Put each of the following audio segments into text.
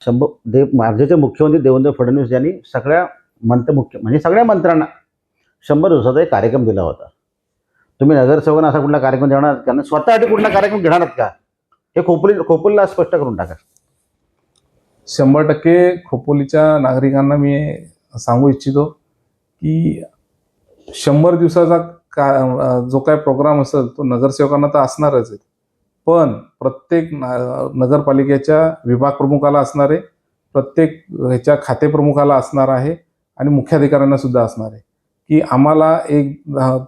राज्याचे मुख्यमंत्री देवेंद्र फडणवीस यांनी सगळ्या सगळ्या मंत्र्यांना 100 दिवसाचा एक कार्यक्रम दिला होता. तुम्ही नगरसेवकांना असा कुठला कार्यक्रम देणार का? स्वतःसाठी कुठला कार्यक्रम घेणार का? हे खोपोलीला स्पष्ट करून टाका. 100% खोपोलीच्या नागरिकांना मी सांगू इच्छितो की 100 दिवसाचा जो काय प्रोग्राम असेल तो नगरसेवकांना तर असणारच आहे, पण प्रत्येक नगरपालिकेच्या विभाग प्रमुखाला असणार आहे, प्रत्येक ह्याच्या खाते प्रमुखाला असणार आहे आणि मुख्याधिकाऱ्यांना सुद्धा असणार आहे की आम्हाला एक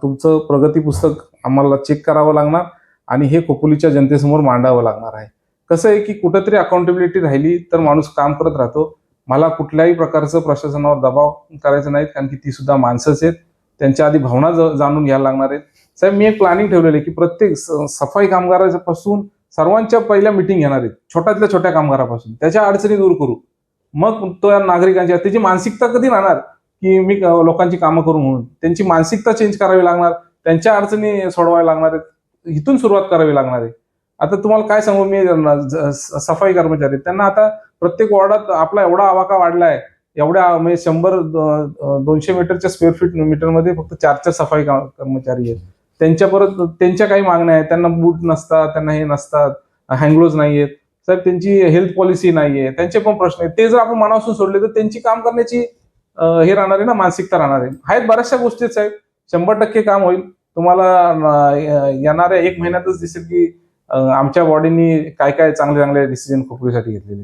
तुमचं प्रगती पुस्तक आम्हाला चेक करावं लागणार आणि हे खोपोलीच्या जनतेसमोर मांडावं लागणार आहे. कसं आहे की कुठंतरी अकाउंटेबिलिटी राहिली तर माणूस काम करत राहतो. मला कुठल्याही प्रकारचं प्रशासनावर दबाव करायचं नाही, कारण की ती सुद्धा माणसंच आहेत, त्यांच्या आधी भावना जाणून घ्यायला लागणार आहेत. साहेब, मी एक प्लॅनिंग ठेवलेलं आहे की प्रत्येक सफाई कामगारापासून सर्वांच्या पहिल्या मिटिंग घेणार आहेत, छोट्यातल्या छोट्या कामगारापासून, त्याच्या अडचणी दूर करू. मग तो नागरिकांच्या त्याची मानसिकता कधी राहणार की मी लोकांची कामं करू म्हणून, त्यांची मानसिकता चेंज करावी लागणार, त्यांच्या अडचणी सोडवायला लागणार आहेत, इथून सुरुवात करावी लागणार आहे. आता तुम्हाला काय सांगू, मी सफाई कर्मचारी त्यांना आता प्रत्येक वॉर्डात आपला एवढा आवाका वाढलाय, एवढ्या म्हणजे 100-200 मीटरच्या स्क्वेअर फीट मीटरमध्ये फक्त 4 सफाई कर्मचारी आहेत. त्यांच्या काही मागण्या आहेत, त्यांना बूट नसतात, त्यांना हे नसतात, हँडग्लोव्ज नाही आहेत साहेब, त्यांची हेल्थ पॉलिसी नाहीये, त्यांचे पण प्रश्न आहेत. ते जर आपण मनापासून सोडले तर त्यांची काम करण्याची हे राहणार आहे ना, मानसिकता राहणार आहे. आहेत बऱ्याचशा गोष्टी साहेब, 100% काम होईल. तुम्हाला येणाऱ्या 1 महिन्यातच दिसेल की आमच्या बॉडीनी काय काय चांगले चांगले डिसिजन खोपोलीसाठी घेतलेले.